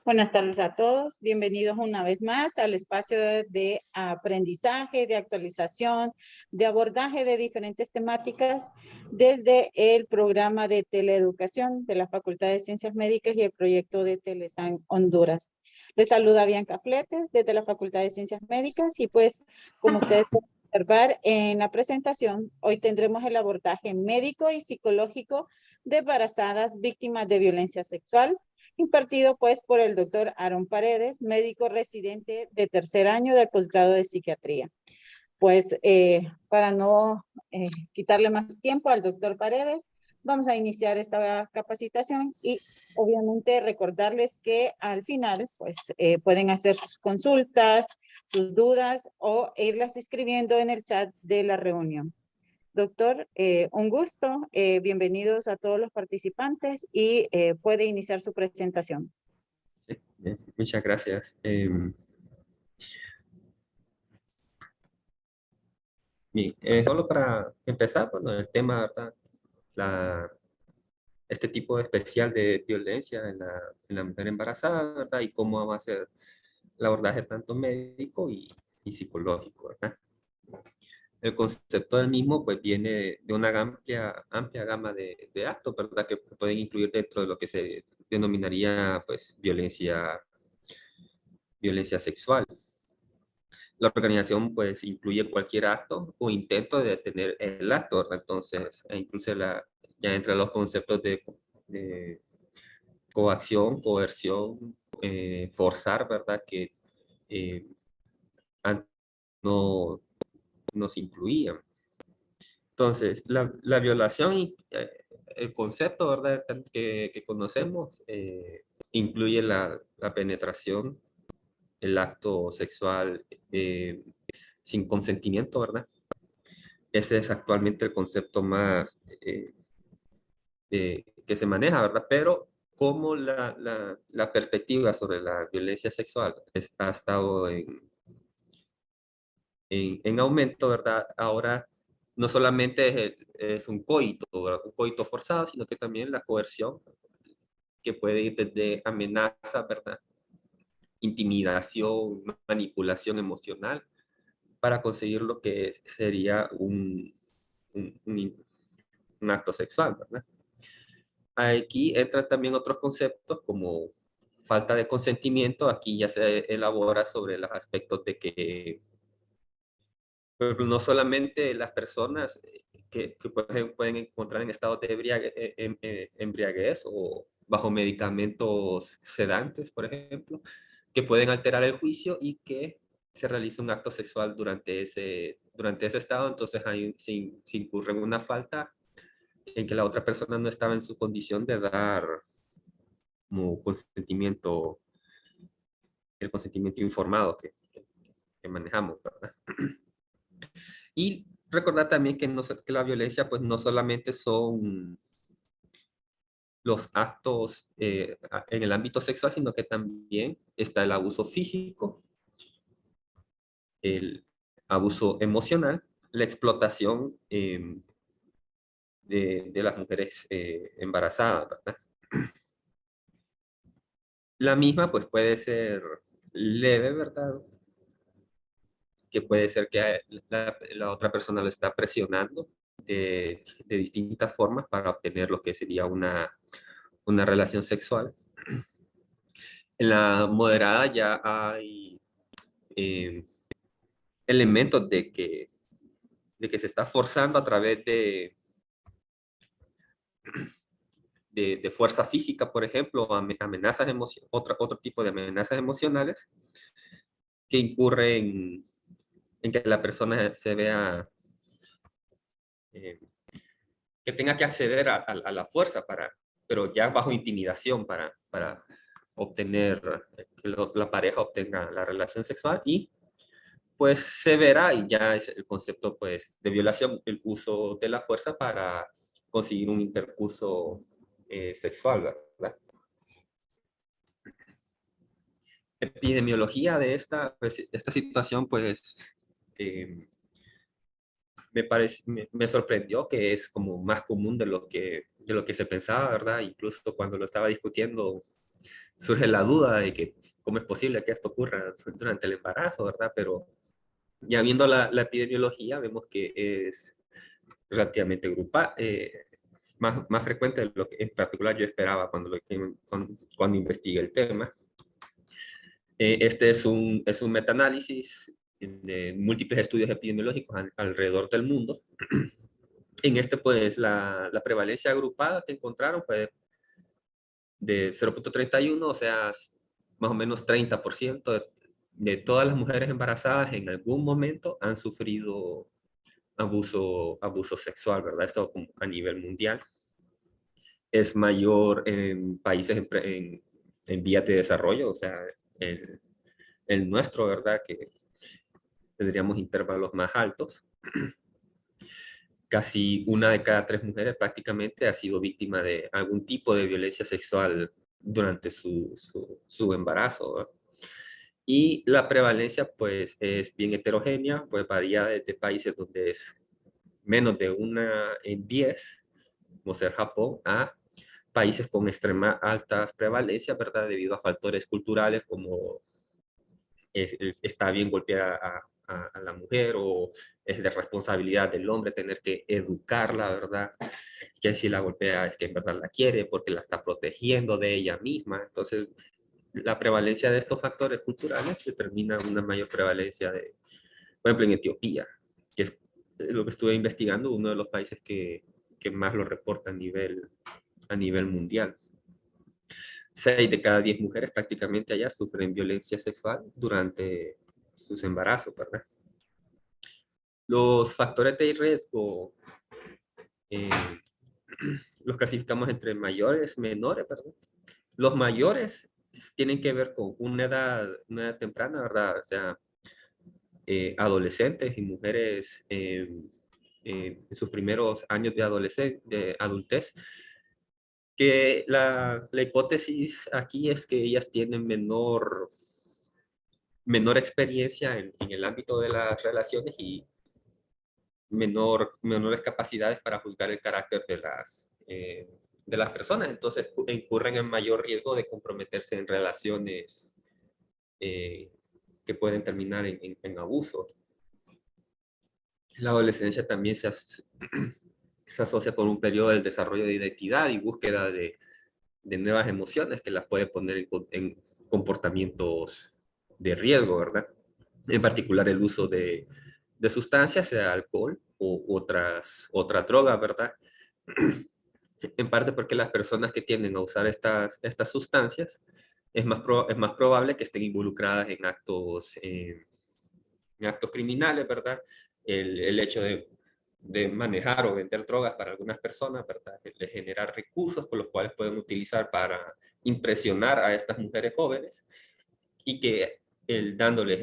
Buenas tardes a todos. Bienvenidos una vez más al espacio de aprendizaje, de actualización, de abordaje de diferentes temáticas desde el programa de teleeducación de la Facultad de Ciencias Médicas y el proyecto de Telesan Honduras. Les saluda Bianca Fletes desde la Facultad de Ciencias Médicas y pues como ustedes pueden observar en la presentación, hoy tendremos el abordaje médico y psicológico de embarazadas víctimas de violencia sexual, impartido pues por el doctor Aaron Paredes, médico residente de tercer año del posgrado de psiquiatría. Pues para no quitarle más tiempo al doctor Paredes, vamos a iniciar esta capacitación y obviamente recordarles que al final pues pueden hacer sus consultas, sus dudas o irlas escribiendo en el chat de la reunión. Doctor, un gusto. Bienvenidos a todos los participantes y puede iniciar su presentación. Sí, muchas gracias. Solo para empezar, bueno, el tema, ¿verdad? Este tipo especial de violencia en la mujer embarazada, ¿verdad? Y cómo va a ser el abordaje tanto médico y psicológico, ¿verdad? El concepto del mismo pues viene de una amplia gama de actos, ¿verdad? Que pueden incluir dentro de lo que se denominaría pues violencia sexual. La organización pues incluye cualquier acto o intento de detener el acto, ¿verdad? Entonces, incluso ya entre los conceptos de coacción, coerción, forzar, ¿verdad? Que antes no se incluían. Entonces, la violación y el concepto, ¿verdad? Que conocemos incluye la penetración, el acto sexual sin consentimiento, ¿verdad? Ese es actualmente el concepto más que se maneja, ¿verdad? Pero como la perspectiva sobre la violencia sexual ha estado en aumento, ¿verdad? Ahora no solamente es un coito, ¿verdad? Un coito forzado, sino que también la coerción, que puede ir desde amenaza, ¿verdad? Intimidación, manipulación emocional, para conseguir lo que sería un acto sexual, ¿verdad? Aquí entran también otros conceptos como falta de consentimiento. Aquí ya se elabora sobre los aspectos de que no solamente las personas que pueden encontrar en estado de embriaguez o bajo medicamentos sedantes, por ejemplo, que pueden alterar el juicio y que se realiza un acto sexual durante ese estado. Entonces ahí se incurre en una falta en que la otra persona no estaba en su condición de dar como consentimiento, el consentimiento informado que manejamos, ¿verdad? Y recordar también que la violencia pues no solamente son los actos en el ámbito sexual, sino que también está el abuso físico, el abuso emocional, la explotación de las mujeres embarazadas, ¿verdad? La misma pues puede ser leve, ¿verdad? Que puede ser que la otra persona lo está presionando de distintas formas para obtener lo que sería una relación sexual. En la moderada ya hay eh, elementos de que se está forzando a través de fuerza física, por ejemplo, amenazas otro tipo de amenazas emocionales que incurren en que la persona se vea eh, que tenga que acceder a la fuerza pero ya bajo intimidación para obtener, que la pareja obtenga la relación sexual y pues se verá y ya es el concepto pues de violación, el uso de la fuerza para conseguir un intercurso sexual, ¿verdad? Epidemiología de esta situación pues eh, me sorprendió que es como más común de lo que se pensaba, ¿verdad? Incluso cuando lo estaba discutiendo surge la duda de que cómo es posible que esto ocurra durante el embarazo, ¿verdad? Pero ya viendo la epidemiología, vemos que es relativamente grupal, más frecuente de lo que en particular yo esperaba cuando investigué el tema. Este es un metaanálisis de múltiples estudios epidemiológicos alrededor del mundo. En este, pues, la prevalencia agrupada que encontraron fue de 0.31, o sea, más o menos 30% de todas las mujeres embarazadas en algún momento han sufrido abuso sexual, ¿verdad? Esto a nivel mundial. Es mayor en países en vías de desarrollo, o sea, el nuestro, ¿verdad? Que tendríamos intervalos más altos. Casi una de cada 3 mujeres prácticamente ha sido víctima de algún tipo de violencia sexual durante su embarazo, ¿verdad? Y la prevalencia, pues, es bien heterogénea, pues varía desde países donde es menos de 1 en 10, como ser Japón, a países con extrema altas prevalencias, ¿verdad? Debido a factores culturales como está bien golpear a la mujer, o es de responsabilidad del hombre tener que educarla, ¿verdad? Que si la golpea es que en verdad la quiere porque la está protegiendo de ella misma. Entonces, la prevalencia de estos factores culturales determina una mayor prevalencia por ejemplo, en Etiopía, que es lo que estuve investigando, uno de los países que más lo reporta a nivel mundial. 6 de cada 10 mujeres prácticamente allá sufren violencia sexual durante sus embarazos, ¿verdad? Los factores de riesgo eh, los clasificamos entre mayores, menores, ¿verdad? Los mayores tienen que ver con una edad temprana, ¿verdad? O sea, adolescentes y mujeres en sus primeros años de adultez, que la hipótesis aquí es que ellas tienen menor experiencia en el ámbito de las relaciones y menores capacidades para juzgar el carácter de las personas. Entonces incurren en mayor riesgo de comprometerse en relaciones eh, que pueden terminar en abuso. La adolescencia también se asocia con un periodo del desarrollo de identidad y búsqueda de nuevas emociones que las puede poner en comportamientos de riesgo, ¿verdad? En particular el uso de sustancias, sea alcohol u otras drogas, ¿verdad? En parte porque las personas que tienden a usar estas sustancias es más probable que estén involucradas en actos criminales, ¿verdad? El hecho de manejar o vender drogas para algunas personas, ¿verdad? De generar recursos por los cuales pueden utilizar para impresionar a estas mujeres jóvenes, y que dándoles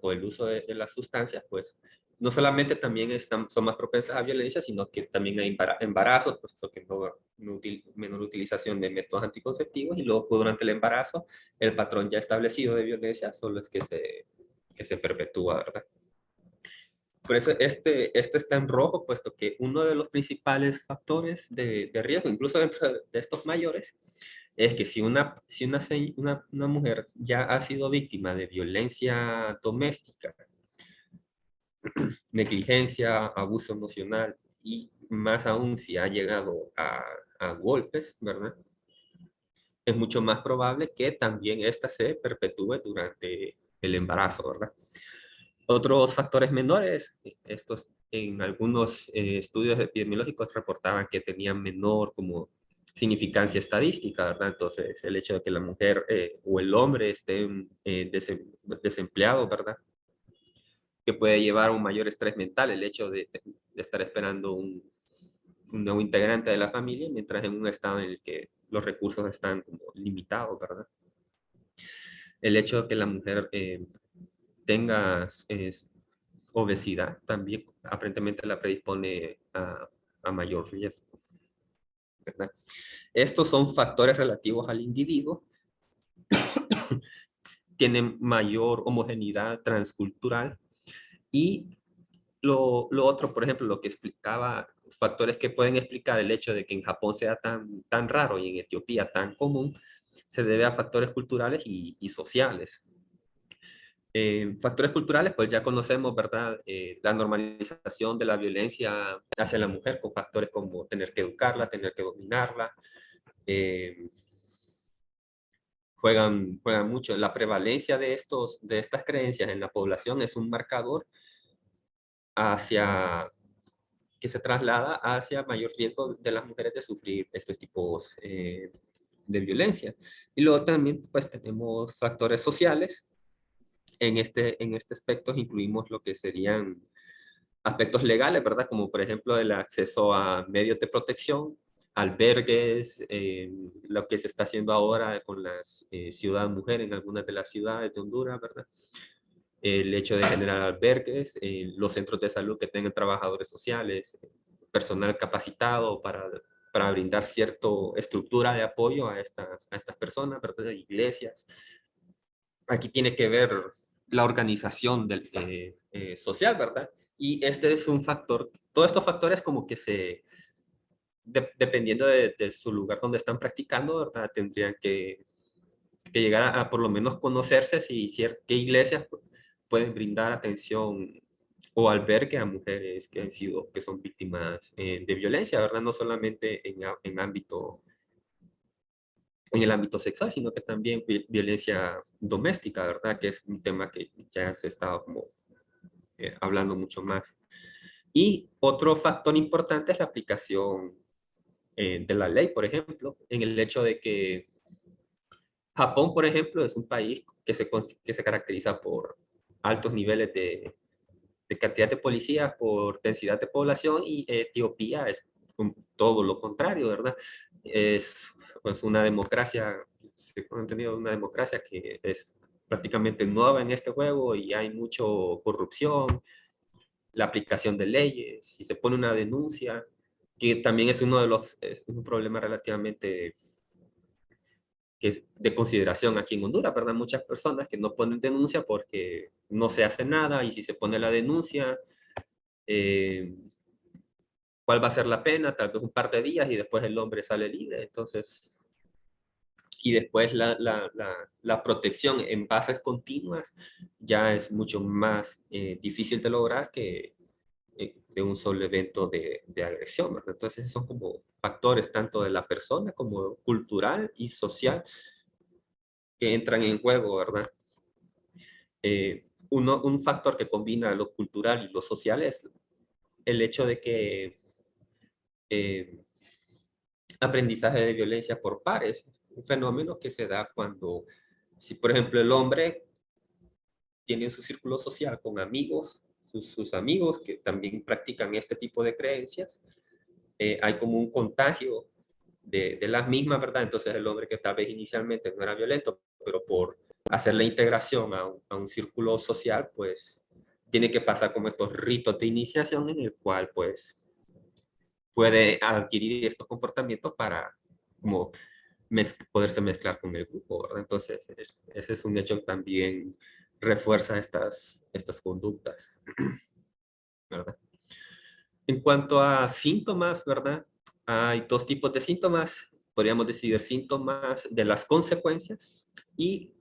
o el uso de las sustancias, pues no solamente también son más propensas a violencia, sino que también hay embarazos, puesto que menor utilización de métodos anticonceptivos, y luego durante el embarazo el patrón ya establecido de violencia solo es que se perpetúa, ¿verdad? Por eso este está en rojo, puesto que uno de los principales factores de riesgo, incluso dentro de estos mayores, es que si una mujer ya ha sido víctima de violencia doméstica, negligencia, abuso emocional, y más aún si ha llegado a golpes, ¿verdad? Es mucho más probable que también esta se perpetúe durante el embarazo, ¿verdad? Otros factores menores, estos en algunos estudios epidemiológicos reportaban que tenían menor como significancia estadística, ¿verdad? Entonces, el hecho de que la mujer o el hombre estén desempleados, ¿verdad? Que puede llevar a un mayor estrés mental, el hecho de estar esperando un nuevo integrante de la familia, mientras en un estado en el que los recursos están como limitados, ¿verdad? El hecho de que la mujer tenga obesidad también aparentemente la predispone a mayor riesgo, ¿verdad? Estos son factores relativos al individuo, tienen mayor homogeneidad transcultural, y lo otro, por ejemplo, lo que explicaba factores que pueden explicar el hecho de que en Japón sea tan raro y en Etiopía tan común, se debe a factores culturales y sociales. Factores culturales, pues ya conocemos, ¿verdad? La normalización de la violencia hacia la mujer con factores como tener que educarla, tener que dominarla. eh, juegan mucho. La prevalencia de estas creencias en la población es un marcador hacia que se traslada hacia mayor riesgo de las mujeres de sufrir estos tipos de violencia. Y luego también pues tenemos factores sociales. En este aspecto incluimos lo que serían aspectos legales, ¿verdad? Como por ejemplo el acceso a medios de protección, albergues, lo que se está haciendo ahora con las ciudades mujeres en algunas de las ciudades de Honduras, ¿verdad? El hecho de generar albergues, los centros de salud que tengan trabajadores sociales, personal capacitado para brindar cierta estructura de apoyo a estas personas, ¿verdad? De iglesias. Aquí tiene que ver la organización social, ¿verdad? Y este es un factor, todos estos factores como que dependiendo de su lugar donde están practicando, ¿verdad? Tendrían que llegar a por lo menos conocerse si qué iglesias pueden brindar atención o albergue a mujeres que son víctimas de violencia, ¿verdad? No solamente en el ámbito sexual, sino que también violencia doméstica, ¿verdad? Que es un tema que ya se está como hablando mucho más. Y otro factor importante es la aplicación de la ley, por ejemplo, en el hecho de que Japón, por ejemplo, es un país que se caracteriza por altos niveles de cantidad de policías, por densidad de población, y Etiopía es todo lo contrario, ¿verdad? Es pues, una democracia, se ha entendido, una democracia que es prácticamente nueva en este juego y hay mucho corrupción, la aplicación de leyes, si se pone una denuncia, que también es es un problema relativamente que es de consideración aquí en Honduras, ¿verdad? Muchas personas que no ponen denuncia porque no se hace nada y si se pone la denuncia, eh, ¿cuál va a ser la pena? Tal vez un par de días y después el hombre sale libre. Entonces, y después la protección en bases continuas ya es mucho más difícil de lograr que de un solo evento de agresión, ¿verdad? Entonces son como factores tanto de la persona como cultural y social que entran en juego, ¿verdad? Un factor que combina lo cultural y lo social es el hecho de que eh, aprendizaje de violencia por pares, un fenómeno que se da cuando, si por ejemplo el hombre tiene su círculo social con amigos, sus amigos que también practican este tipo de creencias, hay como un contagio de las mismas, ¿verdad? Entonces el hombre que tal vez inicialmente no era violento, pero por hacer la integración a un círculo social, pues tiene que pasar como estos ritos de iniciación en el cual pues puede adquirir estos comportamientos para como poderse mezclar con el grupo, ¿verdad? Entonces ese es un hecho que también refuerza estas conductas, ¿verdad? En cuanto a síntomas, ¿verdad? Hay dos tipos de síntomas. Podríamos decir síntomas de las consecuencias y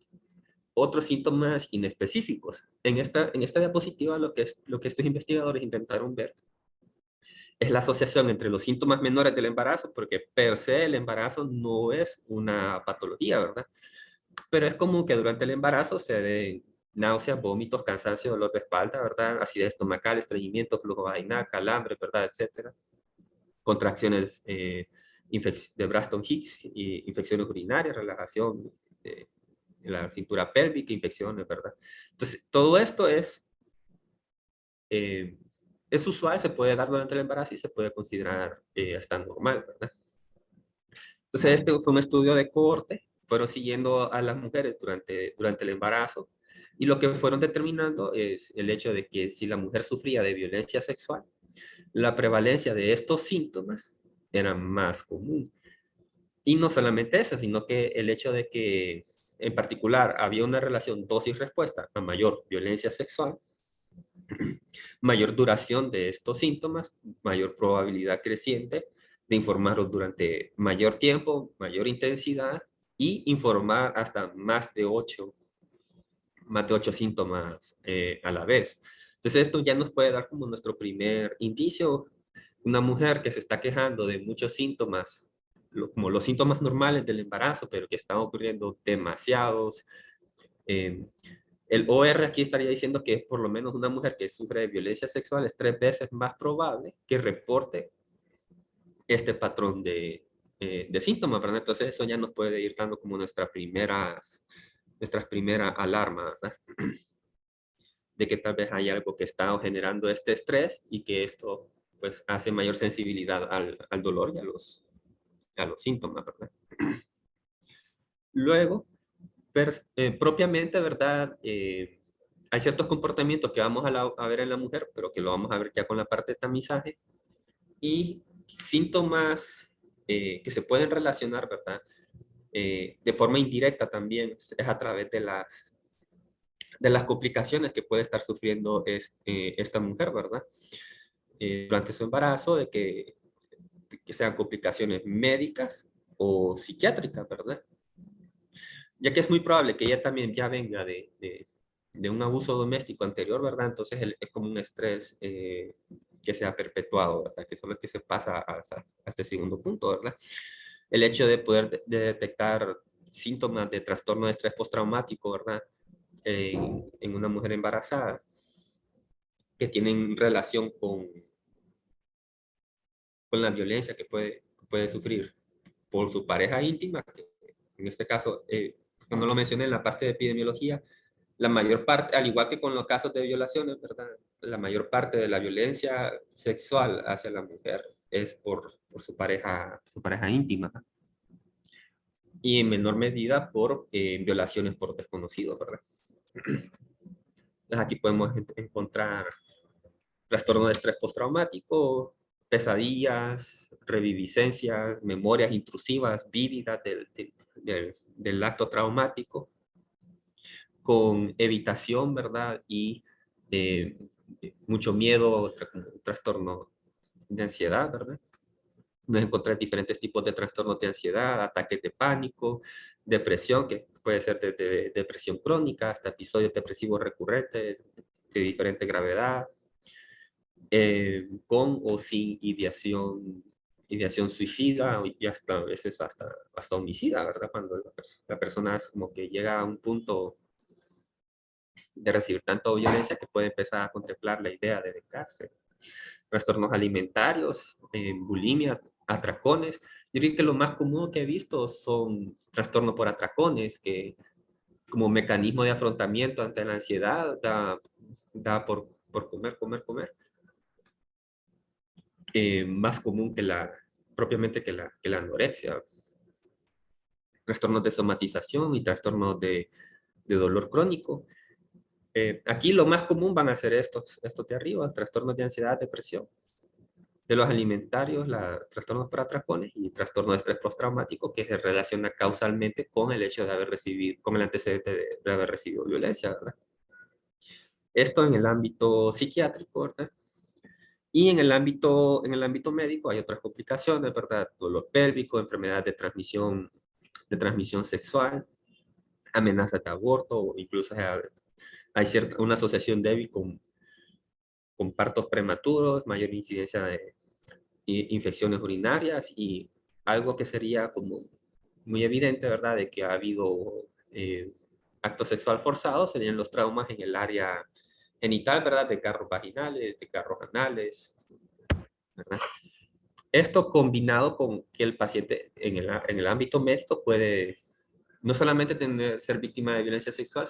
otros síntomas inespecíficos. En esta diapositiva lo que estos investigadores intentaron ver es la asociación entre los síntomas menores del embarazo, porque per se el embarazo no es una patología, ¿verdad? Pero es común que durante el embarazo se den náuseas, vómitos, cansancio, dolor de espalda, ¿verdad? Acidez estomacal, estreñimiento, flujo vaginal, calambre, ¿verdad? Etcétera. Contracciones de Braxton Hicks, y infecciones urinarias, relajación de la cintura pélvica, infecciones, ¿verdad? Entonces, todo esto eh, es usual, se puede dar durante el embarazo y se puede considerar hasta normal, ¿verdad? Entonces, este fue un estudio de cohorte, fueron siguiendo a las mujeres durante el embarazo y lo que fueron determinando es el hecho de que si la mujer sufría de violencia sexual, la prevalencia de estos síntomas era más común. Y no solamente eso, sino que el hecho de que en particular había una relación dosis-respuesta a mayor violencia sexual, Mayor duración de estos síntomas, mayor probabilidad creciente de informarlos durante mayor tiempo, mayor intensidad y informar hasta más de 8 síntomas a la vez. Entonces esto ya nos puede dar como nuestro primer indicio. Una mujer que se está quejando de muchos síntomas, como los síntomas normales del embarazo, pero que están ocurriendo demasiados. eh, el OR aquí estaría diciendo que por lo menos una mujer que sufre de violencia sexual es 3 veces más probable que reporte este patrón de síntomas, ¿verdad? Entonces eso ya nos puede ir dando como nuestras primeras alarmas, ¿verdad? De que tal vez hay algo que está generando este estrés y que esto pues hace mayor sensibilidad al dolor y a los síntomas, ¿verdad? Luego, propiamente, ¿verdad? Hay ciertos comportamientos que vamos a ver en la mujer, pero que lo vamos a ver ya con la parte de tamizaje, y síntomas que se pueden relacionar, ¿verdad? De forma indirecta también es a través de las complicaciones que puede estar sufriendo esta mujer, ¿verdad? Durante su embarazo, de que sean complicaciones médicas o psiquiátricas, ¿verdad? Ya que es muy probable que ella también ya venga de un abuso doméstico anterior, ¿verdad? Entonces es como un estrés que se ha perpetuado, ¿verdad? Que solo es que se pasa a este segundo punto, ¿verdad? El hecho de poder de detectar síntomas de trastorno de estrés postraumático, ¿verdad? En una mujer embarazada que tienen relación con la violencia que puede sufrir por su pareja íntima, que en este caso, no lo mencioné en la parte de epidemiología, la mayor parte, al igual que con los casos de violaciones, ¿verdad? La mayor parte de la violencia sexual hacia la mujer es por su pareja íntima, y en menor medida por violaciones por desconocidos, ¿verdad? Entonces aquí podemos encontrar trastorno de estrés postraumático, pesadillas, reviviscencias, memorias intrusivas, vívidas del acto traumático, con evitación, ¿verdad? Y eh, mucho miedo, trastorno de ansiedad, ¿verdad? Nos encontrar diferentes tipos de trastornos de ansiedad, ataques de pánico, depresión, que puede ser desde depresión crónica hasta episodios depresivos recurrentes de diferente gravedad, con o sin ideación suicida y hasta a veces hasta homicida, ¿verdad? Cuando la persona es como que llega a un punto de recibir tanta violencia que puede empezar a contemplar la idea de vengarse. Trastornos alimentarios, bulimia, atracones. Yo diría que lo más común que he visto son trastornos por atracones, que como mecanismo de afrontamiento ante la ansiedad da por comer, comer, comer. Más común propiamente que la anorexia. Trastornos de somatización y trastornos de dolor crónico. Aquí lo más común van a ser estos de arriba, trastornos de ansiedad, depresión. De los alimentarios, trastornos por atracones y trastorno de estrés postraumático, que se relaciona causalmente con el hecho de con el antecedente de haber recibido violencia, ¿verdad? Esto en el ámbito psiquiátrico, ¿verdad? Y en el ámbito médico hay otras complicaciones, ¿verdad? Dolor pélvico, enfermedad de transmisión sexual, amenazas de aborto, o incluso hay una asociación débil con partos prematuros, mayor incidencia de infecciones urinarias, y algo que sería como muy evidente, ¿verdad? De que ha habido acto sexual forzado serían los traumas en el área genital, ¿verdad? De carros vaginales, de carros anales, ¿verdad? Esto combinado con que el paciente en el ámbito médico puede no solamente ser víctima de violencia sexual,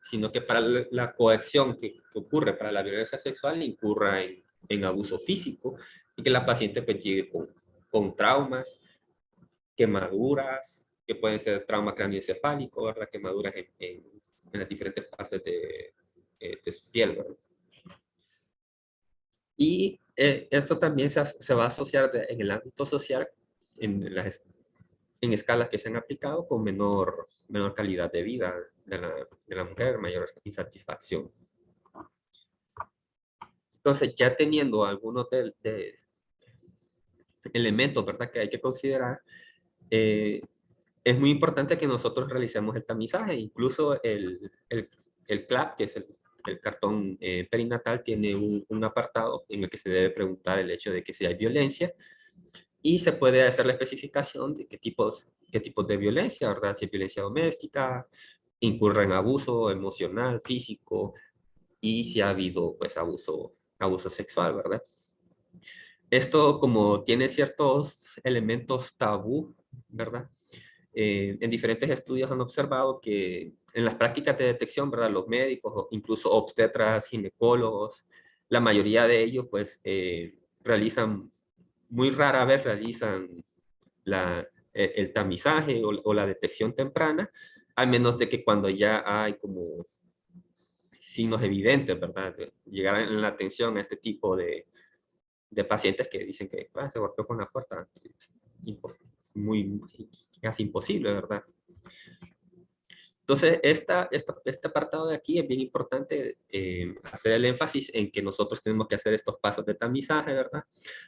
sino que para la coacción que ocurre para la violencia sexual incurra en abuso físico, y que la paciente pues llegue con traumas, quemaduras, que pueden ser trauma craneoencefálico, ¿verdad? Quemaduras en las diferentes partes de su piel, ¿verdad? Y esto también se va a asociar en el ámbito social, en escalas que se han aplicado, con menor calidad de vida de la mujer, mayor insatisfacción. Entonces, ya teniendo algunos de elementos, ¿verdad?, que hay que considerar, es muy importante que nosotros realicemos el tamizaje. Incluso el CLAP, que es el cartón perinatal, tiene un apartado en el que se debe preguntar el hecho de que si hay violencia, y se puede hacer la especificación de qué tipos de violencia, ¿verdad? Si es violencia doméstica, incurre en abuso emocional, físico, y si ha habido, pues, abuso sexual, ¿verdad? Esto, como tiene ciertos elementos tabú, ¿verdad? En diferentes estudios han observado que en las prácticas de detección, ¿verdad?, los médicos, o incluso obstetras, ginecólogos, la mayoría de ellos, pues, realizan, muy rara vez realizan el tamizaje o la detección temprana, al menos de que cuando ya hay como signos evidentes, ¿verdad? Llegar en la atención a este tipo de pacientes que dicen que se golpeó con la puerta. Es muy, casi imposible, ¿verdad? Entonces, este apartado de aquí es bien importante, hacer el énfasis en que nosotros tenemos que hacer estos pasos de tamizaje, ¿verdad?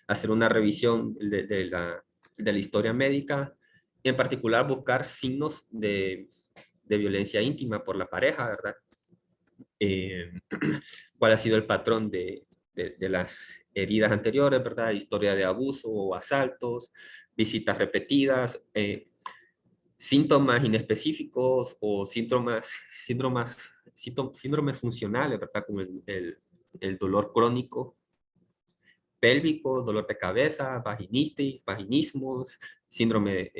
Hacer una revisión de la historia médica, y en particular buscar signos de violencia íntima por la pareja, ¿verdad? Eh, cuál ha sido el patrón de las heridas anteriores, ¿verdad? Historia de abuso o asaltos, visitas repetidas, síntomas inespecíficos o síndromes funcionales, ¿verdad? Como el dolor crónico pélvico, dolor de cabeza, vaginitis, vaginismos, síndrome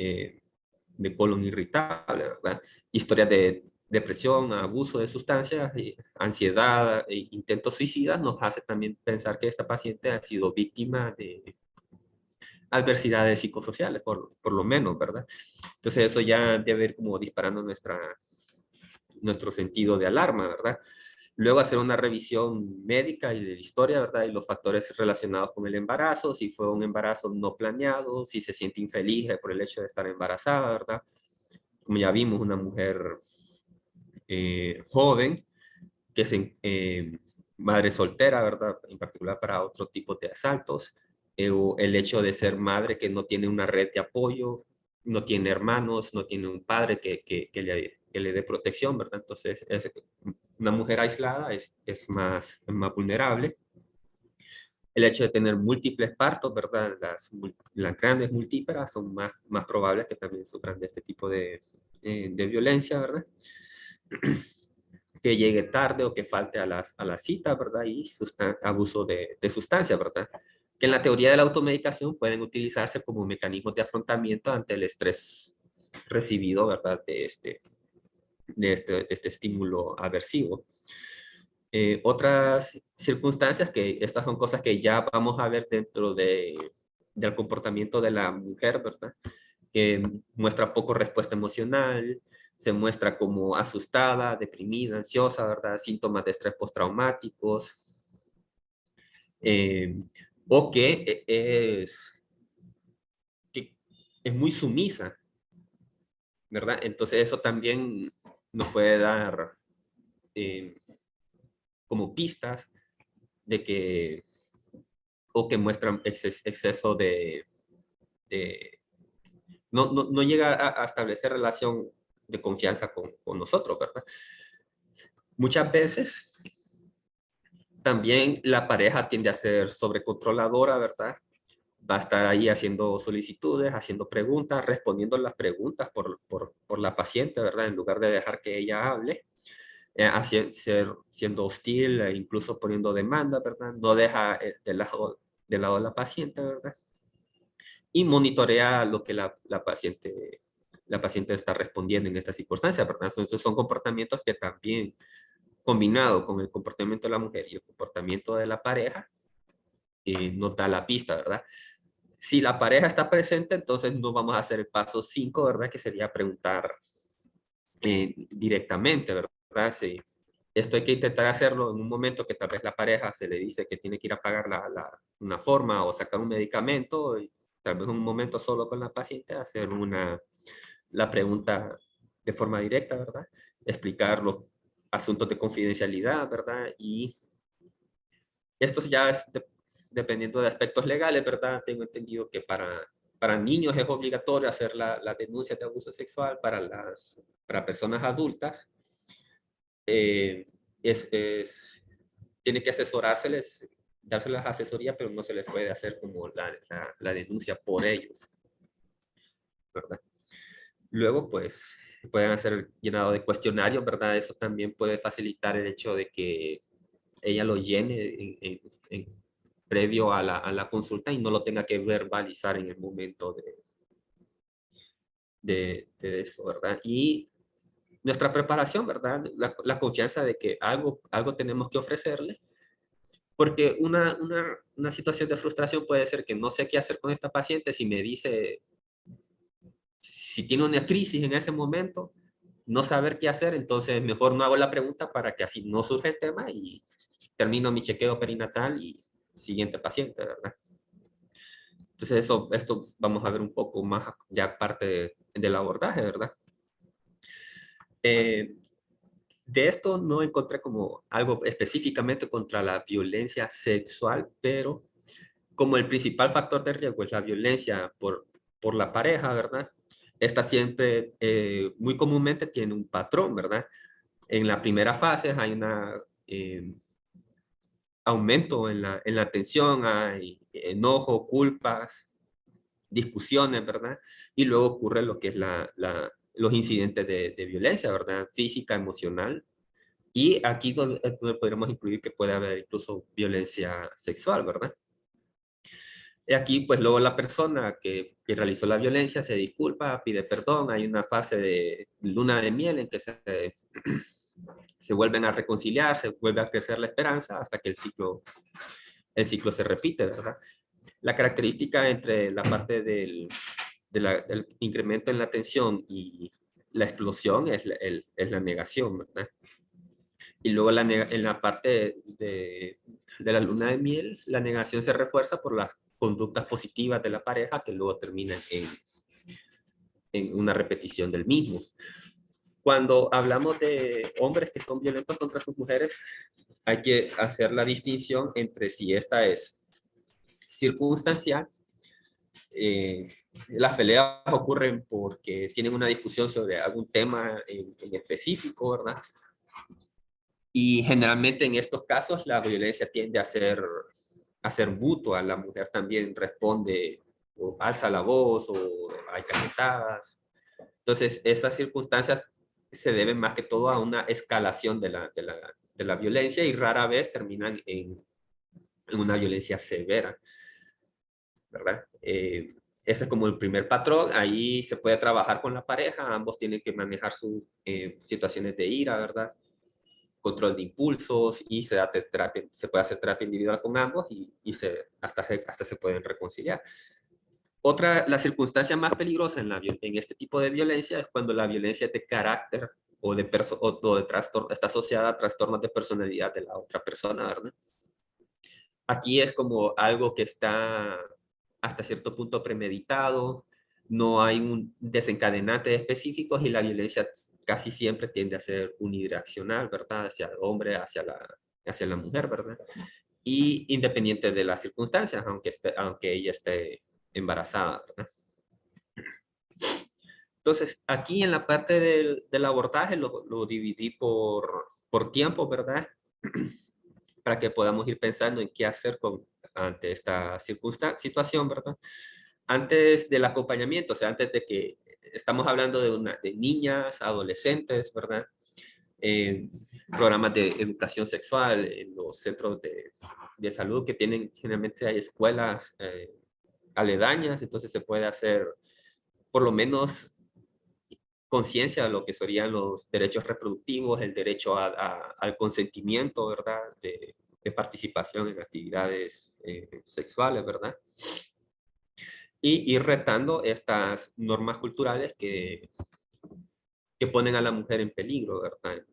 de colon irritable, ¿verdad? Historias de depresión, abuso de sustancias, ansiedad e intentos suicidas nos hace también pensar que esta paciente ha sido víctima de adversidades psicosociales, por lo menos, ¿verdad? Entonces eso ya debe ir como disparando nuestro sentido de alarma, ¿verdad? Luego hacer una revisión médica y de la historia, ¿verdad? Y los factores relacionados con el embarazo, si fue un embarazo no planeado, si se siente infeliz por el hecho de estar embarazada, ¿verdad? Como ya vimos, una mujer joven, que es madre soltera, ¿verdad? En particular para otro tipo de asaltos, o el hecho de ser madre que no tiene una red de apoyo, no tiene hermanos, no tiene un padre que le dé protección, ¿verdad? Entonces, una mujer aislada es más vulnerable. El hecho de tener múltiples partos, ¿verdad? Las grandes multíparas son más probables que también sufran de este tipo de violencia, ¿verdad? Que llegue tarde o que falte a la cita, ¿verdad? Y abuso de sustancias, ¿verdad? Que en la teoría de la automedicación pueden utilizarse como mecanismos de afrontamiento ante el estrés recibido, ¿verdad? De este estímulo aversivo. Otras circunstancias, que estas son cosas que ya vamos a ver dentro del comportamiento de la mujer, ¿verdad? Que muestra poco respuesta emocional, se muestra como asustada, deprimida, ansiosa, ¿verdad? Síntomas de estrés postraumáticos, eh, o que es muy sumisa, ¿verdad? Entonces eso también nos puede dar como pistas de que, o que muestran exceso de no llega a establecer relación de confianza con nosotros, ¿verdad? Muchas veces también la pareja tiende a ser sobrecontroladora, ¿verdad? Va a estar ahí haciendo solicitudes, haciendo preguntas, respondiendo las preguntas por la paciente, ¿verdad? En lugar de dejar que ella hable, siendo hostil, e incluso poniendo demanda, ¿verdad? No deja del lado de la paciente, ¿verdad? Y monitorea lo que la paciente está respondiendo en estas circunstancias, ¿verdad? Entonces son comportamientos que también, combinado con el comportamiento de la mujer y el comportamiento de la pareja, nos da la pista, ¿verdad? Si la pareja está presente, entonces no vamos a hacer el paso 5, ¿verdad? Que sería preguntar directamente, ¿verdad? Sí. Esto hay que intentar hacerlo en un momento que tal vez la pareja se le dice que tiene que ir a pagar una forma o sacar un medicamento, y tal vez en un momento solo con la paciente hacer la pregunta de forma directa, ¿verdad? Explicar los asuntos de confidencialidad, ¿verdad? Y Esto ya es dependiendo de aspectos legales, ¿verdad? Tengo entendido que para niños es obligatorio hacer la denuncia de abuso sexual, para personas adultas eh, tiene que asesorárseles, dárselas asesoría, pero no se les puede hacer como la denuncia por ellos, ¿verdad? Luego, pues, pueden hacer llenado de cuestionarios, ¿verdad? Eso también puede facilitar el hecho de que ella lo llene previo a la consulta y no lo tenga que verbalizar en el momento de eso, ¿verdad? Y nuestra preparación, ¿verdad? La confianza de que algo tenemos que ofrecerle, porque una situación de frustración puede ser que no sé qué hacer con esta paciente si me dice, si tiene una crisis en ese momento, no saber qué hacer, entonces mejor no hago la pregunta para que así no surja el tema y termino mi chequeo perinatal y siguiente paciente, ¿verdad? Entonces esto vamos a ver un poco más ya parte del abordaje, ¿verdad? Eh, de esto no encontré como algo específicamente contra la violencia sexual, pero como el principal factor de riesgo es la violencia por la pareja, ¿verdad? Esta siempre, muy comúnmente tiene un patrón, ¿verdad? En la primera fase hay eh, aumento en la tensión, hay enojo, culpas, discusiones, ¿verdad? Y luego ocurre lo que es los incidentes de violencia, ¿verdad? Física, emocional. Y aquí donde podríamos incluir que puede haber incluso violencia sexual, ¿verdad? Y aquí, pues luego la persona que realizó la violencia se disculpa, pide perdón, hay una fase de luna de miel en que se vuelven a reconciliar, se vuelve a crecer la esperanza hasta que el ciclo se repite, ¿verdad? La característica entre la parte del incremento en la tensión y la explosión es la negación, ¿verdad? Y luego en la parte de la luna de miel, la negación se refuerza por las conductas positivas de la pareja que luego terminan en una repetición del mismo. Cuando hablamos de hombres que son violentos contra sus mujeres, hay que hacer la distinción entre si esta es circunstancial. Las peleas ocurren porque tienen una discusión sobre algún tema en específico, ¿verdad? Y generalmente en estos casos la violencia tiende a ser mutua. La mujer también responde o alza la voz o hay cachetadas. Entonces esas circunstancias se deben más que todo a una escalación de la violencia y rara vez terminan en una violencia severa, ¿verdad? Ese es como el primer patrón. Ahí se puede trabajar con la pareja. Ambos tienen que manejar sus situaciones de ira, ¿verdad? Control de impulsos y se puede hacer terapia individual con ambos y hasta se pueden reconciliar. La circunstancia más peligrosa en este tipo de violencia es cuando la violencia es de carácter o de trastorno, está asociada a trastornos de personalidad de la otra persona, ¿verdad? Aquí es como algo que está hasta cierto punto premeditado, no hay un desencadenante específico y la violencia casi siempre tiende a ser unidireccional, ¿verdad? Hacia el hombre, hacia la mujer, ¿verdad? Y independiente de las circunstancias, aunque ella esté embarazada, ¿verdad? Entonces, aquí en la parte del abordaje lo dividí por tiempo, ¿verdad? Para que podamos ir pensando en qué hacer ante esta situación, ¿verdad? Antes del acompañamiento, o sea, antes de que estamos hablando de niñas, adolescentes, ¿verdad? Programas de educación sexual en los centros de salud que tienen, generalmente hay escuelas aledañas, entonces se puede hacer por lo menos conciencia de lo que serían los derechos reproductivos, el derecho al consentimiento, ¿verdad? De participación en actividades sexuales, ¿verdad? Y ir retando estas normas culturales que ponen a la mujer en peligro, ¿verdad?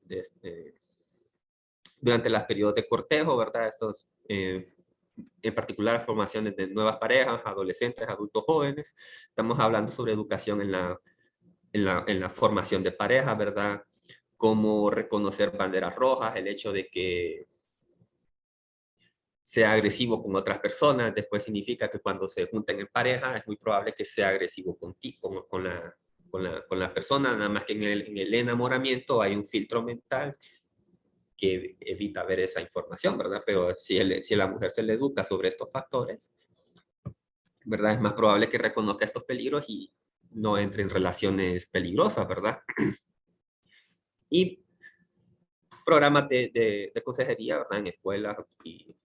Durante los periodos de cortejo, ¿verdad? Estos, en particular, formaciones de nuevas parejas, adolescentes, adultos jóvenes. Estamos hablando sobre educación en la formación de pareja, ¿verdad? Cómo reconocer banderas rojas, el hecho de que sea agresivo con otras personas, después significa que cuando se junten en pareja es muy probable que sea agresivo contigo, con la persona, nada más que en el enamoramiento hay un filtro mental que evita ver esa información, ¿verdad? Pero si a la mujer se le educa sobre estos factores, ¿verdad? Es más probable que reconozca estos peligros y no entre en relaciones peligrosas, ¿verdad? Y programas de consejería, ¿verdad? En escuelas y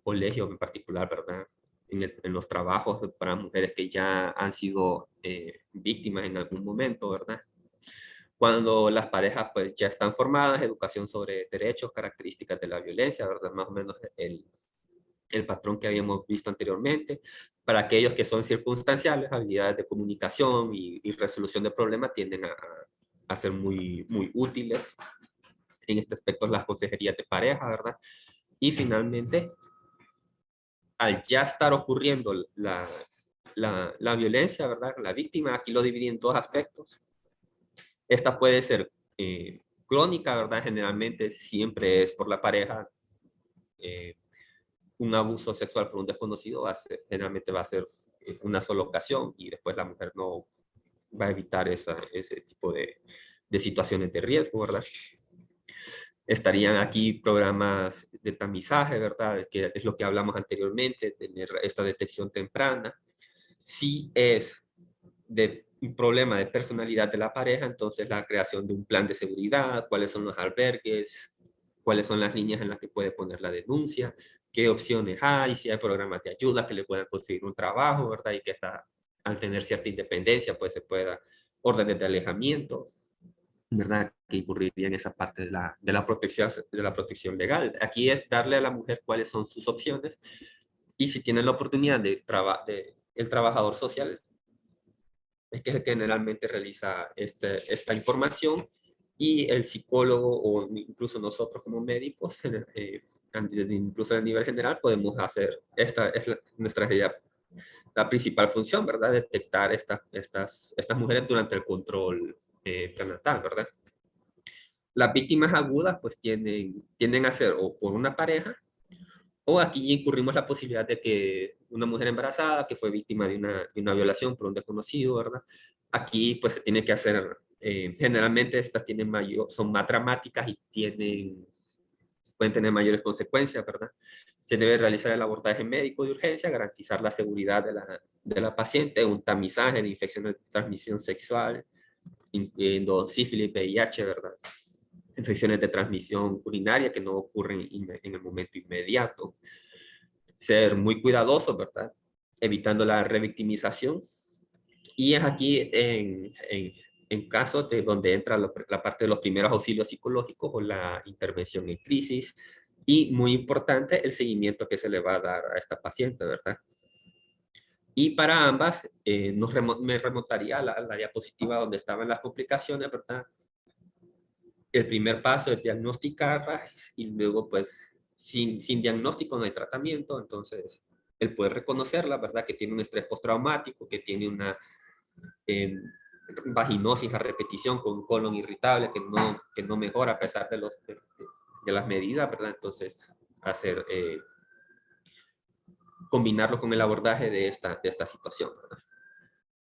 colegios en particular, ¿verdad? En los trabajos para mujeres que ya han sido víctimas en algún momento, ¿verdad? Cuando las parejas pues ya están formadas, educación sobre derechos, características de la violencia, ¿verdad? Más o menos el patrón que habíamos visto anteriormente. Para aquellos que son circunstanciales, habilidades de comunicación y resolución de problemas tienden a ser muy, muy útiles. En este aspecto, las consejerías de pareja, ¿verdad? Y finalmente, al ya estar ocurriendo la violencia, ¿verdad? La víctima, aquí lo dividí en dos aspectos. Esta puede ser crónica, ¿verdad? Generalmente siempre es por la pareja. Un abuso sexual por un desconocido generalmente va a ser una sola ocasión y después la mujer no va a evitar ese tipo de situaciones de riesgo, ¿verdad? Estarían aquí programas de tamizaje, ¿verdad? Que es lo que hablamos anteriormente, tener esta detección temprana. Si es de un problema de personalidad de la pareja, entonces la creación de un plan de seguridad, cuáles son los albergues, cuáles son las líneas en las que puede poner la denuncia, qué opciones hay, si hay programas de ayuda que le puedan conseguir un trabajo, ¿verdad? Y que al tener cierta independencia, pues se pueda órdenes de alejamiento, ¿verdad? Que incurriría en esa parte de la protección legal. Aquí es darle a la mujer cuáles son sus opciones y si tiene la oportunidad el trabajador social es que generalmente realiza esta información y el psicólogo o incluso nosotros como médicos, incluso a nivel general, podemos hacer, esta es nuestra idea, la principal función, ¿verdad? Detectar estas mujeres durante el control prenatal, ¿verdad? Las víctimas agudas pues tienden a ser o por una pareja o aquí incurrimos la posibilidad de que una mujer embarazada que fue víctima de una violación por un desconocido, ¿verdad? Aquí pues se tiene que hacer, generalmente estas son más dramáticas y pueden tener mayores consecuencias, ¿verdad? Se debe realizar el abordaje médico de urgencia, garantizar la seguridad de la paciente, un tamizaje de infecciones de transmisión sexual, incluyendo sífilis, VIH, ¿verdad? Infecciones de transmisión urinaria que no ocurren en el momento inmediato. Ser muy cuidadoso, ¿verdad? Evitando la revictimización. Y es aquí en casos de donde entra la parte de los primeros auxilios psicológicos o la intervención en crisis. Y muy importante, el seguimiento que se le va a dar a esta paciente, ¿verdad? Y para ambas, me remontaría a la diapositiva donde estaban las complicaciones, ¿verdad? El primer paso es diagnosticarlas y luego, pues, sin diagnóstico no hay tratamiento, entonces el poder reconocerla, ¿verdad? Que tiene un estrés postraumático, que tiene una eh, vaginosis a repetición con un colon irritable que no mejora a pesar de las medidas, ¿verdad? Entonces, combinarlo con el abordaje de esta situación, ¿verdad?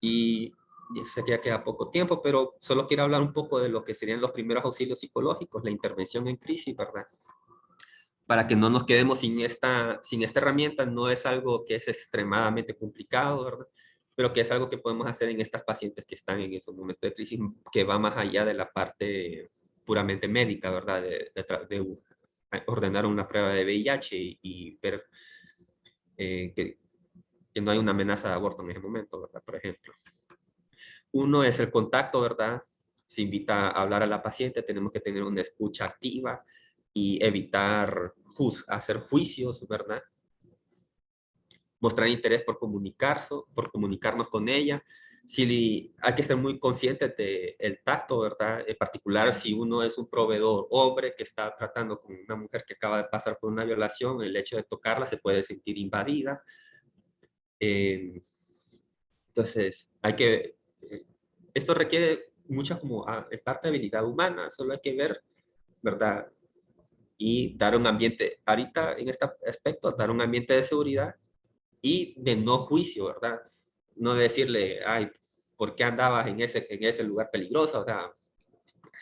Y ya sé que ya queda poco tiempo, pero solo quiero hablar un poco de lo que serían los primeros auxilios psicológicos, la intervención en crisis, ¿verdad? Para que no nos quedemos sin esta herramienta, no es algo que es extremadamente complicado, ¿verdad? Pero que es algo que podemos hacer en estas pacientes que están en esos momentos de crisis, que va más allá de la parte puramente médica, ¿verdad? De ordenar una prueba de VIH y ver que no hay una amenaza de aborto en ese momento, ¿verdad? Por ejemplo. Uno es el contacto, ¿verdad? Se invita a hablar a la paciente, tenemos que tener una escucha activa y evitar hacer juicios, ¿verdad? Mostrar interés por comunicarnos con ella. Si hay que ser muy conscientes del tacto, ¿verdad? En particular, si uno es un proveedor hombre que está tratando con una mujer que acaba de pasar por una violación, el hecho de tocarla se puede sentir invadida. Entonces, esto requiere mucha como parte de habilidad humana, solo hay que ver, ¿verdad? y dar un ambiente, ahorita en este aspecto, dar un ambiente de seguridad y de no juicio, ¿verdad? No decirle, ay, ¿por qué andabas en ese lugar peligroso? O sea,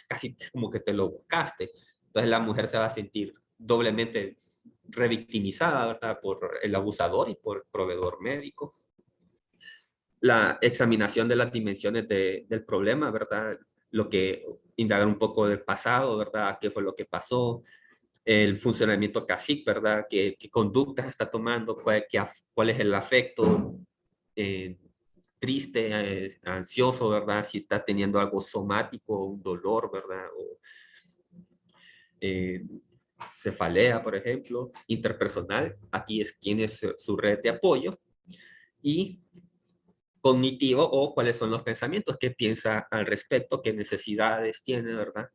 casi como que te lo buscaste. Entonces la mujer se va a sentir doblemente revictimizada, ¿verdad? Por el abusador y por el proveedor médico. La examinación de las dimensiones del problema, ¿verdad? Lo que indagar un poco del pasado, ¿verdad? ¿Qué fue lo que pasó? El funcionamiento CASIC, ¿verdad? ¿Qué conductas está tomando? ¿Cuál es el afecto? Eh, triste, ansioso, ¿verdad? Si está teniendo algo somático, un dolor, ¿verdad? O eh, cefalea, por ejemplo, interpersonal. Aquí es quién es su red de apoyo. Y cognitivo o cuáles son los pensamientos, qué piensa al respecto, qué necesidades tiene, ¿verdad?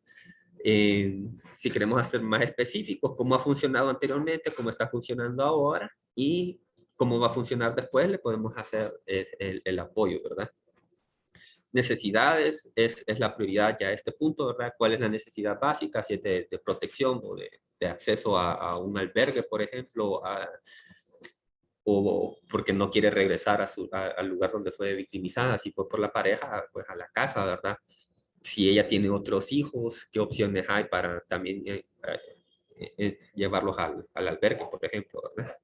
Si queremos hacer más específicos, cómo ha funcionado anteriormente, cómo está funcionando ahora y cómo va a funcionar después, le podemos hacer el apoyo, ¿verdad? Necesidades es la prioridad ya a este punto, ¿verdad? ¿Cuál es la necesidad básica? Si es de protección o de acceso a un albergue, por ejemplo, o porque no quiere regresar al lugar donde fue victimizada, si fue por la pareja, pues a la casa, ¿verdad? Si ella tiene otros hijos, qué opciones hay para también llevarlos al albergue, por ejemplo, ¿verdad?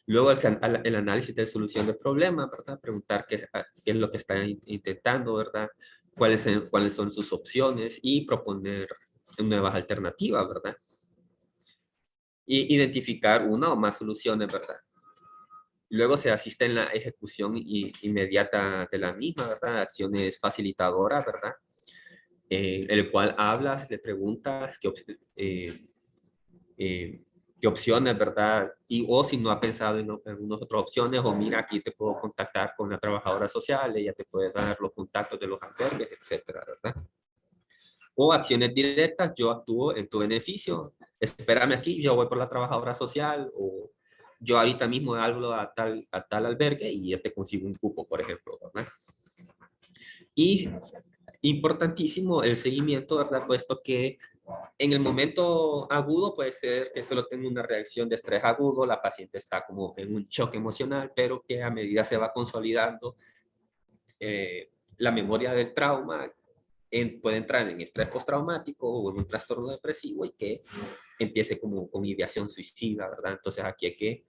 Luego el análisis de solución de problemas, ¿verdad? Preguntar qué es lo que están intentando, ¿verdad? Cuáles son sus opciones y proponer nuevas alternativas, ¿verdad? Y identificar una o más soluciones, ¿verdad? Luego se asiste en la ejecución inmediata de la misma, ¿verdad? Acciones facilitadoras, ¿verdad? El cual hablas, le preguntas qué opciones, ¿verdad? O si no ha pensado en algunas otras opciones, o mira, aquí te puedo contactar con la trabajadora social, ella te puede dar los contactos de los albergues, etcétera, ¿verdad? O acciones directas, yo actúo en tu beneficio, espérame aquí, yo voy por la trabajadora social, o yo ahorita mismo hablo a tal albergue y ya te consigo un cupo, por ejemplo, ¿verdad? Y importantísimo el seguimiento, ¿verdad? Puesto que en el momento agudo puede ser que solo tenga una reacción de estrés agudo, la paciente está como en un choque emocional, pero que a medida se va consolidando la memoria del trauma, puede entrar en estrés postraumático o en un trastorno depresivo y que empiece como con ideación suicida, ¿verdad? Entonces aquí hay que,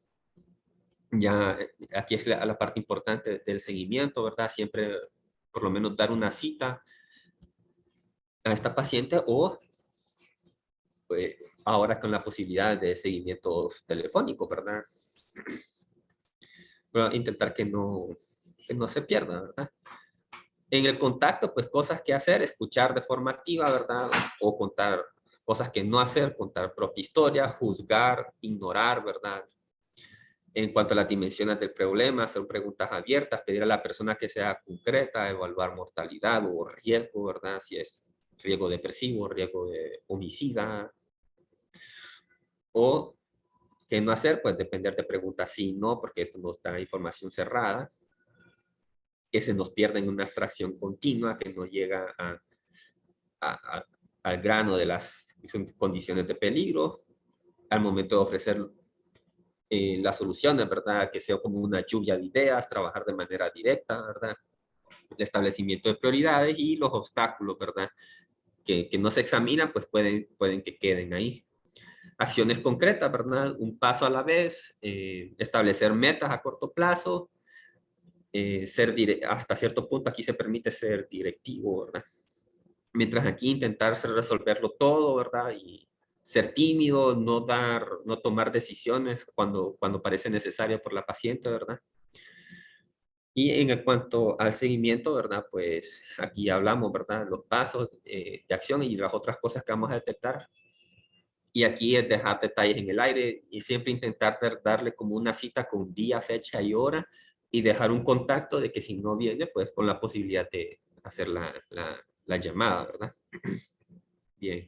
ya, aquí es la parte importante del seguimiento, ¿verdad? Siempre por lo menos dar una cita a esta paciente o pues, ahora con la posibilidad de seguimientos telefónicos, ¿verdad? Pero intentar que no se pierda, ¿verdad? En el contacto, pues cosas que hacer, escuchar de forma activa, ¿verdad? O contar cosas que no hacer, contar propia historia, juzgar, ignorar, ¿verdad? En cuanto a las dimensiones del problema, hacer preguntas abiertas, pedir a la persona que sea concreta, evaluar mortalidad o riesgo, ¿verdad? Si es riesgo depresivo, riesgo de homicida, o qué no hacer, pues depender de preguntas sí y no, porque esto nos da información cerrada, que se nos pierde en una abstracción continua, que no llega a, al grano de las condiciones de peligro, al momento de ofrecer las soluciones, ¿verdad? Que sea como una lluvia de ideas, trabajar de manera directa, ¿verdad? El establecimiento de prioridades y los obstáculos, ¿verdad? Que no se examinan, pues pueden que queden ahí. Acciones concretas, ¿verdad? Un paso a la vez, establecer metas a corto plazo, hasta cierto punto aquí se permite ser directivo, ¿verdad? Mientras aquí intentar resolverlo todo, ¿verdad? Y ser tímido, no tomar decisiones cuando parece necesario por la paciente, ¿verdad? Y en cuanto al seguimiento, ¿verdad? Pues aquí hablamos, ¿verdad? Los pasos de acción y las otras cosas que vamos a detectar. Y aquí es dejar detalles en el aire y siempre intentar darle como una cita con día, fecha y hora y dejar un contacto de que si no viene, pues con la posibilidad de hacer la llamada, ¿verdad? Bien.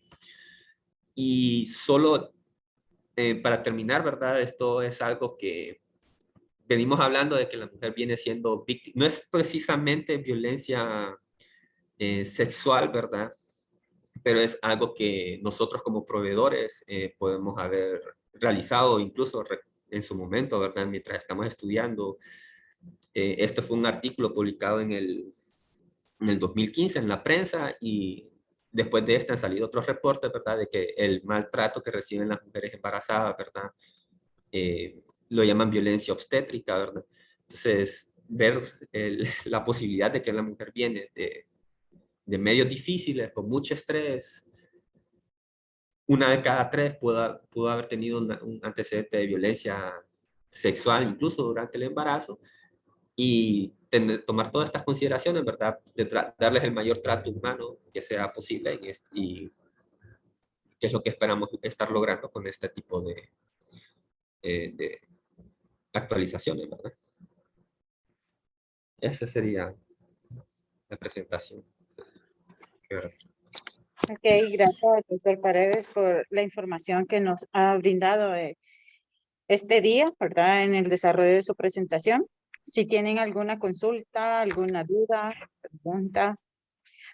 Y solo para terminar, ¿verdad? Esto es algo que venimos hablando de que la mujer viene siendo víctima. No es precisamente violencia sexual, ¿verdad? pero es algo que nosotros como proveedores podemos haber realizado incluso en su momento, ¿verdad? Mientras estamos estudiando. Este fue un artículo publicado en el 2015 en la prensa, y después de este han salido otros reportes, ¿verdad? De que el maltrato que reciben las mujeres embarazadas, ¿verdad? Lo llaman violencia obstétrica, ¿verdad? Entonces, ver la posibilidad de que la mujer viene de medios difíciles, con mucho estrés, una de cada tres pudo haber tenido un antecedente de violencia sexual, incluso durante el embarazo, y tomar todas estas consideraciones, ¿verdad? Darles el mayor trato humano que sea posible y qué es lo que esperamos estar logrando con este tipo de actualizaciones, ¿verdad? Esa sería la presentación. Ok, gracias, doctor Paredes, por la información que nos ha brindado este día, ¿verdad? En el desarrollo de su presentación. Si tienen alguna consulta, alguna duda, pregunta,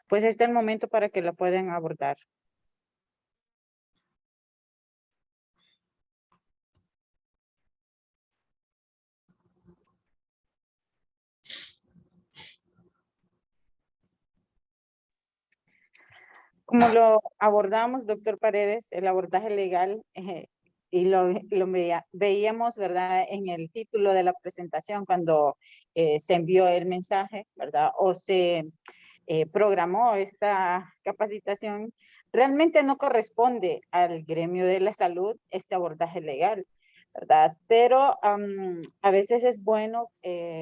pues este es el momento para que la puedan abordar. Como lo abordamos, doctor Paredes, el abordaje legal, y veíamos, ¿verdad? En el título de la presentación cuando se envió el mensaje, ¿verdad? O se programó esta capacitación, realmente no corresponde al gremio de la salud este abordaje legal, ¿verdad? Pero a veces es bueno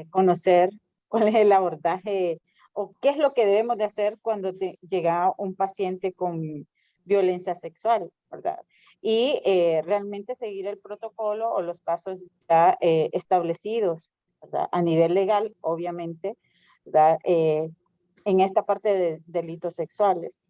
conocer cuál es el abordaje o qué es lo que debemos de hacer cuando llega un paciente con violencia sexual, ¿verdad? Y realmente seguir el protocolo o los pasos ya establecidos, ¿verdad? A nivel legal, obviamente, ¿verdad? En esta parte de delitos sexuales.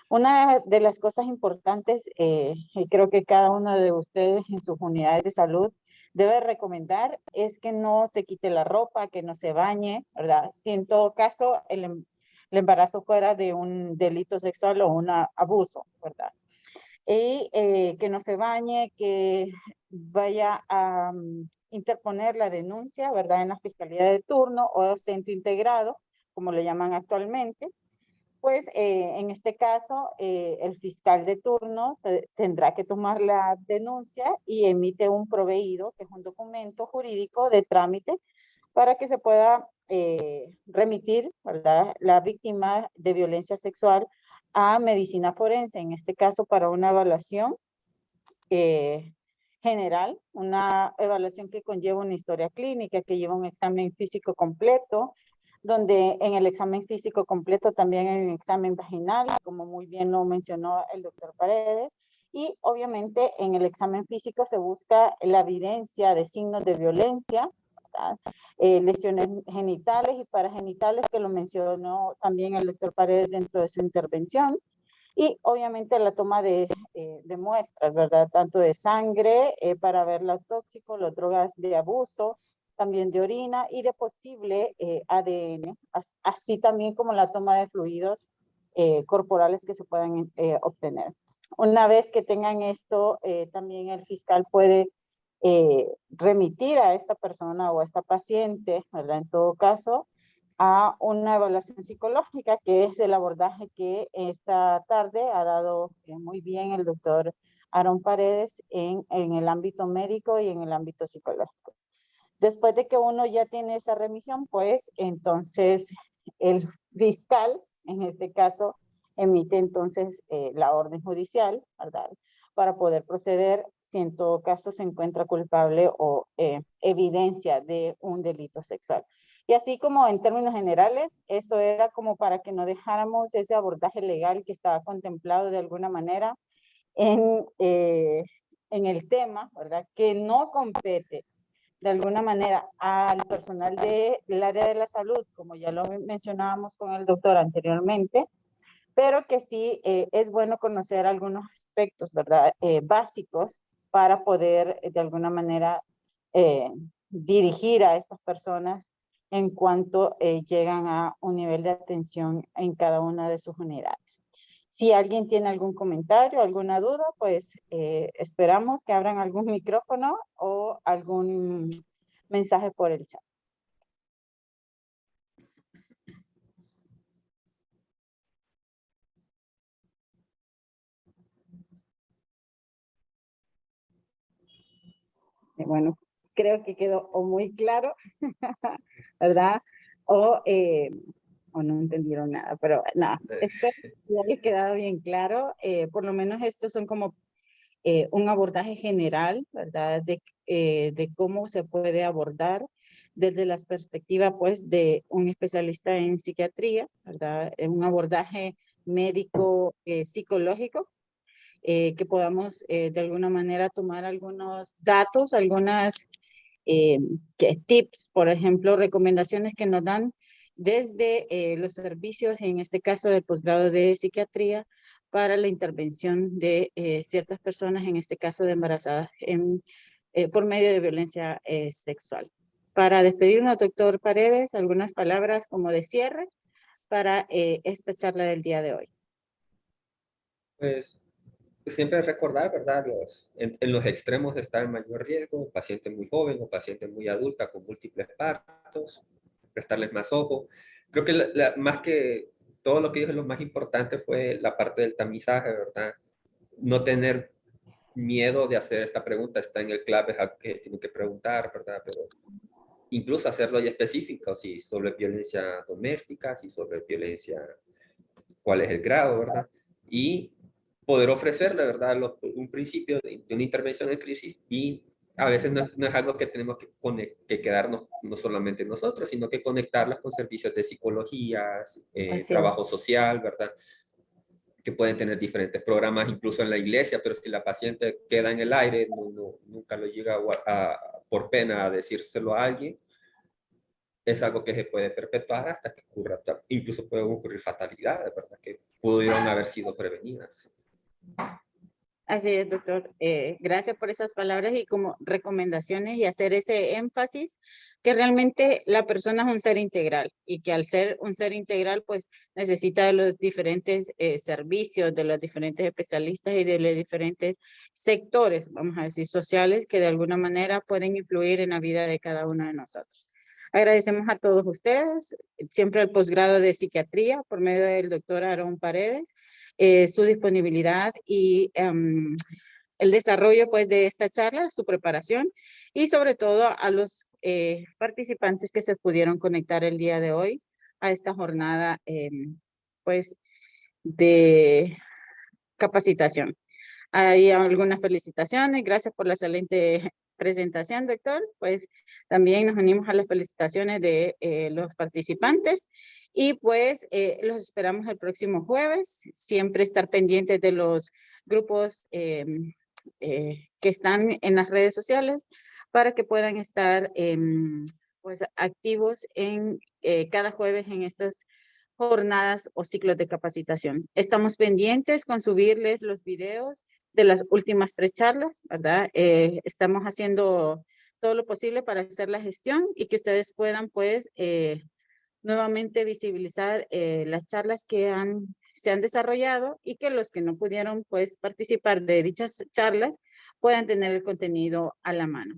Una de las cosas importantes, y creo que cada uno de ustedes en sus unidades de salud debe recomendar, es que no se quite la ropa, que no se bañe, ¿verdad? Si en todo caso el embarazo fuera de un delito sexual o un abuso, ¿verdad? Y que no se bañe, que vaya a interponer la denuncia, ¿verdad? En la Fiscalía de turno o centro integrado, como le llaman actualmente. Pues en este caso, el fiscal de turno tendrá que tomar la denuncia y emite un proveído, que es un documento jurídico de trámite, para que se pueda remitir, ¿verdad?, la víctima de violencia sexual a medicina forense, en este caso para una evaluación general, una evaluación que conlleva una historia clínica, que lleva un examen físico completo, donde en el examen físico completo también hay un examen vaginal, como muy bien lo mencionó el doctor Paredes, y obviamente en el examen físico se busca la evidencia de signos de violencia, lesiones genitales y paragenitales, que lo mencionó también el doctor Paredes dentro de su intervención, y obviamente la toma de muestras, ¿verdad? Tanto de sangre para ver los tóxicos, las drogas de abuso, también de orina y de posible ADN, así también como la toma de fluidos corporales que se puedan obtener. Una vez que tengan esto, también el fiscal puede remitir a esta persona o a esta paciente, ¿verdad? En todo caso, a una evaluación psicológica, que es el abordaje que esta tarde ha dado muy bien el doctor Aaron Paredes en el ámbito médico y en el ámbito psicológico. Después de que uno ya tiene esa remisión, pues entonces el fiscal, en este caso, emite entonces la orden judicial, ¿verdad?, para poder proceder si en todo caso se encuentra culpable o evidencia de un delito sexual. Y así como en términos generales, eso era como para que no dejáramos ese abordaje legal que estaba contemplado de alguna manera en el tema, ¿verdad?, que no compete de alguna manera al personal del área de la salud, como ya lo mencionábamos con el doctor anteriormente, pero que sí es bueno conocer algunos aspectos, ¿verdad?, básicos para poder de alguna manera dirigir a estas personas en cuanto llegan a un nivel de atención en cada una de sus unidades. Si alguien tiene algún comentario, alguna duda, pues esperamos que abran algún micrófono o algún mensaje por el chat. Bueno, creo que quedó o muy claro, ¿verdad? O no entendieron nada, pero nada, espero que haya quedado bien claro. Por lo menos estos son como un abordaje general, ¿verdad? De cómo se puede abordar desde la perspectiva, pues, de un especialista en psiquiatría, ¿verdad? Un abordaje médico, psicológico, que podamos de alguna manera tomar algunos datos, algunas tips, por ejemplo, recomendaciones que nos dan desde los servicios, en este caso del posgrado de psiquiatría, para la intervención de ciertas personas, en este caso de embarazadas, por medio de violencia sexual. Para despedirnos, doctor Paredes, algunas palabras como de cierre para esta charla del día de hoy. Pues siempre recordar, ¿verdad? En los extremos está el mayor riesgo, paciente muy joven o paciente muy adulta con múltiples partos, prestarles más ojo. Creo que más que todo lo que dije, lo más importante fue la parte del tamizaje, ¿verdad? No tener miedo de hacer esta pregunta, está en el clave que tienen que preguntar, ¿verdad? Pero incluso hacerlo ya específico, si sobre violencia doméstica, si sobre violencia, cuál es el grado, ¿verdad? Y poder ofrecerle, ¿verdad? Un principio de una intervención en crisis, y a veces no es algo que tenemos que quedarnos no solamente nosotros, sino que conectarlas con servicios de psicología, trabajo social, ¿verdad? Que pueden tener diferentes programas, incluso en la iglesia, pero si la paciente queda en el aire, nunca lo llega por pena a decírselo a alguien, es algo que se puede perpetuar hasta que ocurra, incluso pueden ocurrir fatalidades, ¿verdad? Que pudieron haber sido prevenidas. Así es, doctor. Gracias por esas palabras y como recomendaciones y hacer ese énfasis que realmente la persona es un ser integral y que al ser un ser integral, pues necesita de los diferentes servicios, de los diferentes especialistas y de los diferentes sectores, vamos a decir, sociales, que de alguna manera pueden influir en la vida de cada uno de nosotros. Agradecemos a todos ustedes, siempre el posgrado de psiquiatría por medio del doctor Aarón Paredes, su disponibilidad y el desarrollo pues de esta charla, su preparación y sobre todo a los participantes que se pudieron conectar el día de hoy a esta jornada pues de capacitación. Hay algunas felicitaciones, gracias por la excelente presentación, doctor. Pues también nos unimos a las felicitaciones de los participantes y pues los esperamos el próximo jueves. Siempre estar pendientes de los grupos que están en las redes sociales para que puedan estar pues activos en cada jueves en estas jornadas o ciclos de capacitación. Estamos pendientes con subirles los videos de las últimas 3 charlas, ¿verdad? Estamos haciendo todo lo posible para hacer la gestión y que ustedes puedan, pues, nuevamente visibilizar las charlas que se han desarrollado y que los que no pudieron, pues, participar de dichas charlas puedan tener el contenido a la mano.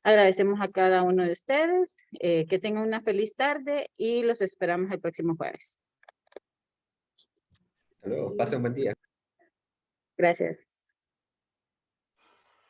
Agradecemos a cada uno de ustedes, que tengan una feliz tarde y los esperamos el próximo jueves. Hasta luego, pasen un buen día. Gracias.